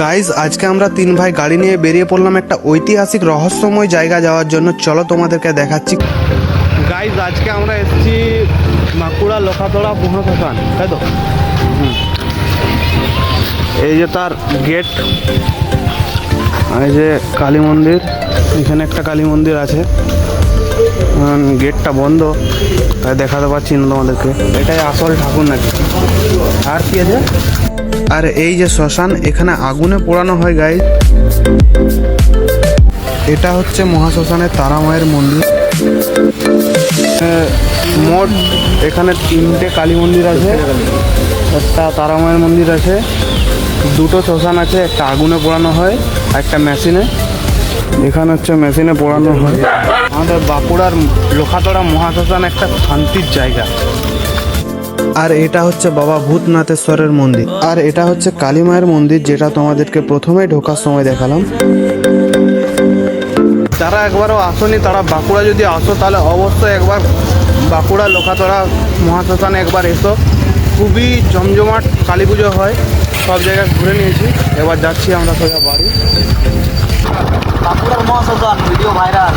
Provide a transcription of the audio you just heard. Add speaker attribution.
Speaker 1: Guys আজকে আমরা তিন ভাই গাড়ি নিয়ে বেরিয়ে পড়লাম একটা ঐতিহাসিক রহস্যময় জায়গা যাওয়ার জন্য। চলো তোমাদেরকে দেখাচ্ছি। গাইজ আজকে আমরা এসেছি বাঁকুড়া লোখাতড়া মহাশ্মশান, তাই তো? এই যে তার গেট, এই যে কালী মন্দির, এখানে একটা কালী মন্দির আছে, গেটটা বন্ধ তাই দেখাতে পারছি না তোমাদেরকে। এটাই আসল ঠাকুর নাকি, আর কি আছে? আর এই যে শ্মশান, এখানে আগুনে পোড়ানো হয় গাইজ। এটা হচ্ছে মহাশ্মশানের তারা মায়ের মন্দির। মোট এখানে তিনটে কালী মন্দির আছে, একটা তারা মায়ের মন্দির আছে, দুটো শ্মশান আছে, একটা আগুনে পোড়ানো হয় আর একটা মেশিনে। এখানে হচ্ছে মেশিনে পোড়ানো হয়। আমাদের বাঁকুড়ার লোখাতড়া মহাশ্মশান একটা শান্তির জায়গা। আর এটা হচ্ছে বাবা ভূতনাথেশ্বরের মন্দির। আর এটা হচ্ছে কালী মায়ের মন্দির, যেটা তোমাদেরকে প্রথমে ঢোকার সময় দেখালাম। যারা একবারও আসোনি, তারা বাঁকুড়া যদি আসো তাহলে অবশ্যই একবার বাঁকুড়া লোখাতড়া মহাশ্মশানে একবার এসো। খুবই জমজমাট কালী পুজো হয়, সব জায়গায় ঘুরে নিয়েছি, এবার যাচ্ছি আমরা সোজা বাড়ি।
Speaker 2: বাঁকুড়ার মহাশ্মশান ভিডিও ভাইরাল।